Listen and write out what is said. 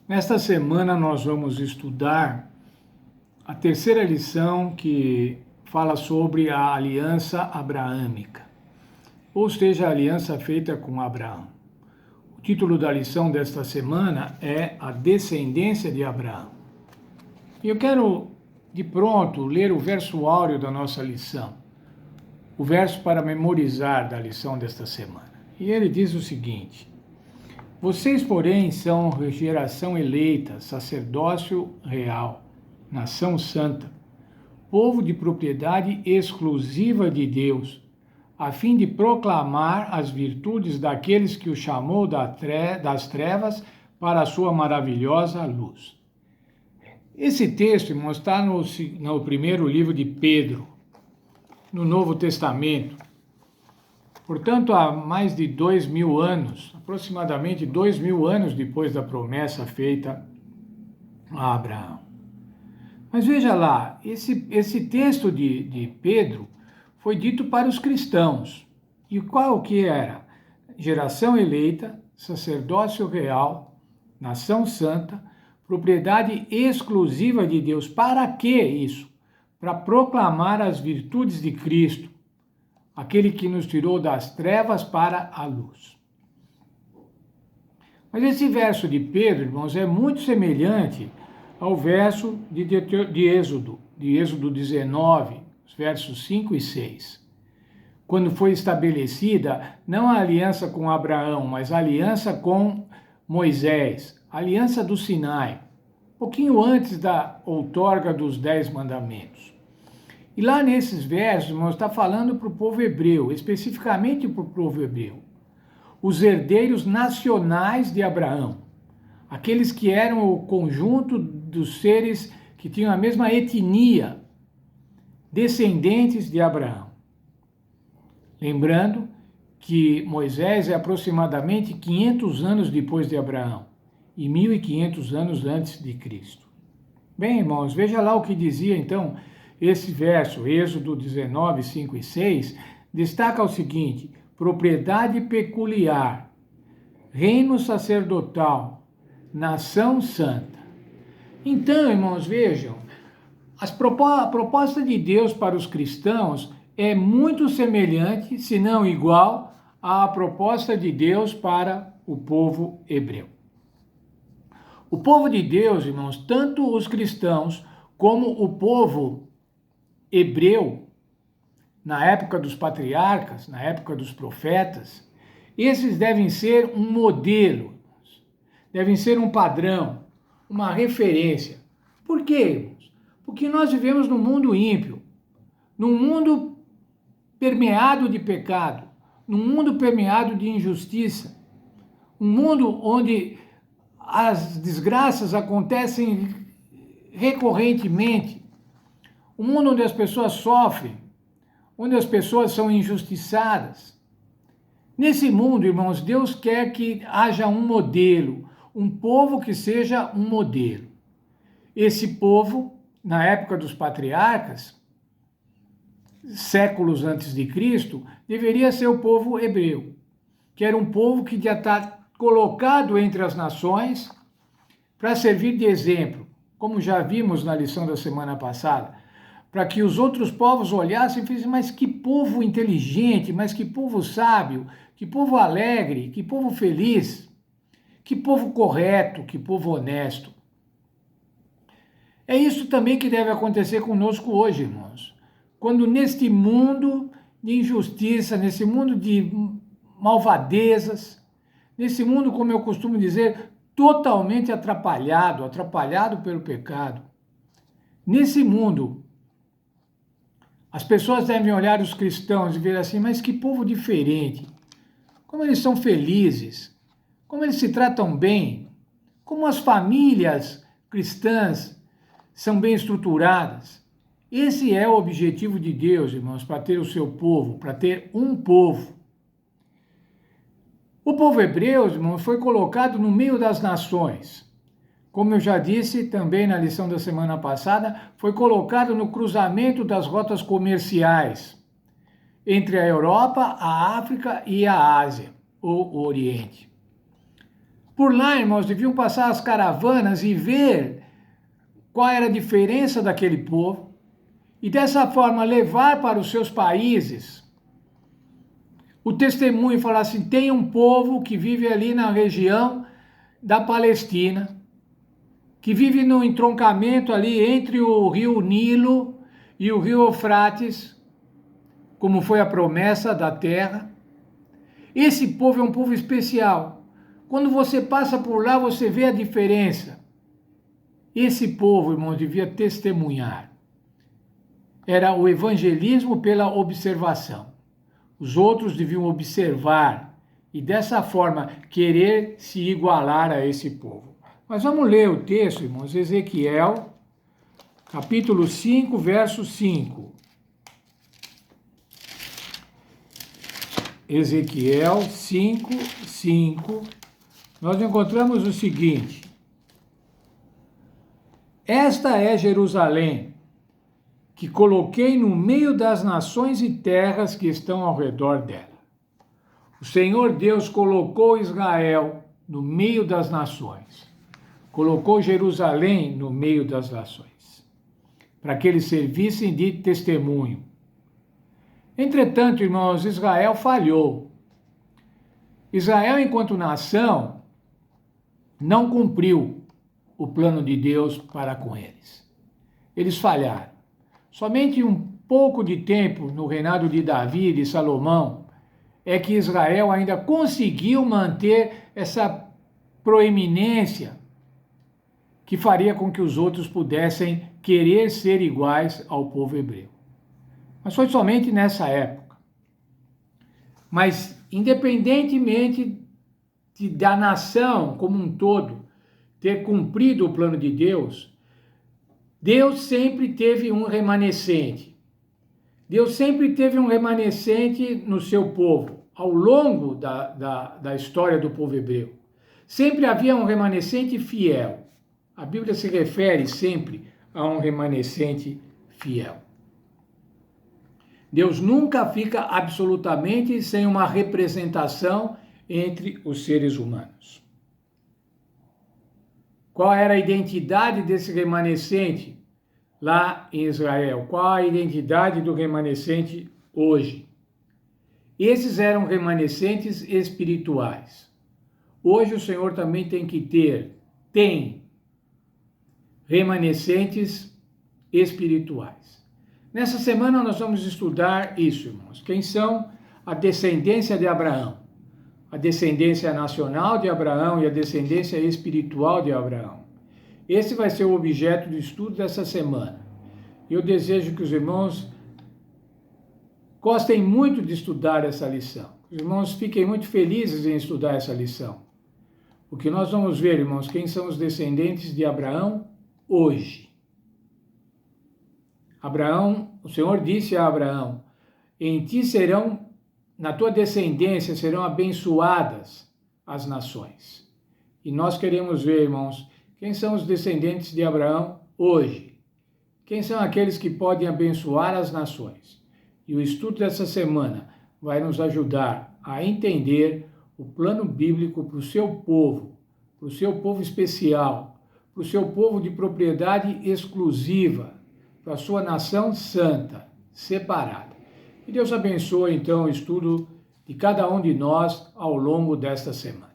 Nesta semana nós vamos estudar a terceira lição que fala sobre a aliança abraâmica, ou seja, a aliança feita com Abraão. O título da lição desta semana é A Descendência de Abraão. E eu quero, de pronto, ler o verso áureo da nossa lição, o verso para memorizar da lição desta semana. E ele diz o seguinte: Vocês, porém, são geração eleita, sacerdócio real, nação santa, povo de propriedade exclusiva de Deus, a fim de proclamar as virtudes daqueles que o chamou das trevas para a sua maravilhosa luz. Esse texto, irmãos, está no primeiro livro de Pedro, no Novo Testamento. Portanto, há mais de 2000 anos, aproximadamente 2000 anos depois da promessa feita a Abraão. Mas veja lá, esse texto de Pedro foi dito para os cristãos. E qual que era? Geração eleita, sacerdócio real, nação santa, propriedade exclusiva de Deus. Para que isso? Para proclamar as virtudes de Cristo, aquele que nos tirou das trevas para a luz. Mas esse verso de Pedro, irmãos, é muito semelhante ao verso de Êxodo 19, os versos 5 e 6. Quando foi estabelecida não a aliança com Abraão, mas a aliança com Moisés, a aliança do Sinai, pouquinho antes da outorga dos 10 mandamentos. E lá nesses versos, irmãos, está falando para o povo hebreu, especificamente para o povo hebreu, os herdeiros nacionais de Abraão, aqueles que eram o conjunto dos seres que tinham a mesma etnia, descendentes de Abraão. Lembrando que Moisés é aproximadamente 500 anos depois de Abraão e 1500 anos antes de Cristo. Bem, irmãos, veja lá o que dizia então esse verso, Êxodo 19, 5 e 6, destaca o seguinte: propriedade peculiar, reino sacerdotal, nação santa. Então, irmãos, vejam, a proposta de Deus para os cristãos é muito semelhante, se não igual, à proposta de Deus para o povo hebreu. O povo de Deus, irmãos, tanto os cristãos como o povo hebreu, na época dos patriarcas, na época dos profetas, esses devem ser um modelo, devem ser um padrão, uma referência. Por quê? Porque nós vivemos num mundo ímpio, num mundo permeado de pecado, num mundo permeado de injustiça, um mundo onde as desgraças acontecem recorrentemente, um mundo onde as pessoas sofrem, onde as pessoas são injustiçadas. Nesse mundo, irmãos, Deus quer que haja um modelo, um povo que seja um modelo. Esse povo, na época dos patriarcas, séculos antes de Cristo, deveria ser o povo hebreu, que era um povo que já está colocado entre as nações para servir de exemplo, como já vimos na lição da semana passada, para que os outros povos olhassem e fizessem: mas que povo inteligente, mas que povo sábio, que povo alegre, que povo feliz, que povo correto, que povo honesto. É isso também que deve acontecer conosco hoje, irmãos. Quando neste mundo de injustiça, nesse mundo de malvadezas, nesse mundo, como eu costumo dizer, totalmente atrapalhado pelo pecado, nesse mundo, as pessoas devem olhar os cristãos e ver assim: mas que povo diferente, como eles são felizes, como eles se tratam bem, como as famílias cristãs são bem estruturadas. Esse é o objetivo de Deus, irmãos, para ter o seu povo, para ter um povo. O povo hebreu, irmãos, foi colocado no meio das nações. Como eu já disse também na lição da semana passada, foi colocado no cruzamento das rotas comerciais entre a Europa, a África e a Ásia, ou o Oriente. Por lá, irmãos, deviam passar as caravanas e ver qual era a diferença daquele povo e dessa forma levar para os seus países o testemunho e falar assim, tem um povo que vive ali na região da Palestina, que vive no entroncamento ali entre o rio Nilo e o rio Eufrates, como foi a promessa da terra. Esse povo é um povo especial. Quando você passa por lá, você vê a diferença. Esse povo, irmãos, devia testemunhar. Era o evangelismo pela observação. Os outros deviam observar e dessa forma querer se igualar a esse povo. Mas vamos ler o texto, irmãos, Ezequiel, capítulo 5, verso 5. Ezequiel 5, 5. Nós encontramos o seguinte: esta é Jerusalém, que coloquei no meio das nações e terras que estão ao redor dela. O Senhor Deus colocou Israel no meio das nações, colocou Jerusalém no meio das nações, para que eles servissem de testemunho. Entretanto, irmãos, Israel falhou. Israel, enquanto nação, não cumpriu o plano de Deus para com eles. Eles falharam. Somente um pouco de tempo no reinado de Davi e de Salomão é que Israel ainda conseguiu manter essa proeminência que faria com que os outros pudessem querer ser iguais ao povo hebreu. Mas foi somente nessa época. Mas, independentemente da nação como um todo ter cumprido o plano de Deus, Deus sempre teve um remanescente. Deus sempre teve um remanescente no seu povo, ao longo da história do povo hebreu. Sempre havia um remanescente fiel. A Bíblia se refere sempre a um remanescente fiel. Deus nunca fica absolutamente sem uma representação entre os seres humanos. Qual era a identidade desse remanescente lá em Israel? Qual a identidade do remanescente hoje? Esses eram remanescentes espirituais. Hoje o Senhor também tem remanescentes espirituais. Nessa semana nós vamos estudar isso, irmãos. Quem são a descendência de Abraão? A descendência nacional de Abraão e a descendência espiritual de Abraão. Esse vai ser o objeto do estudo dessa semana. Eu desejo que os irmãos gostem muito de estudar essa lição. Os irmãos fiquem muito felizes em estudar essa lição. Porque nós vamos ver, irmãos, quem são os descendentes de Abraão hoje. Abraão, o Senhor disse a Abraão, em ti serão, na tua descendência serão abençoadas as nações. E nós queremos ver, irmãos, quem são os descendentes de Abraão hoje. Quem são aqueles que podem abençoar as nações. E o estudo dessa semana vai nos ajudar a entender o plano bíblico para o seu povo especial, para o seu povo de propriedade exclusiva, para a sua nação santa, separada. E Deus abençoe, então, o estudo de cada um de nós ao longo desta semana.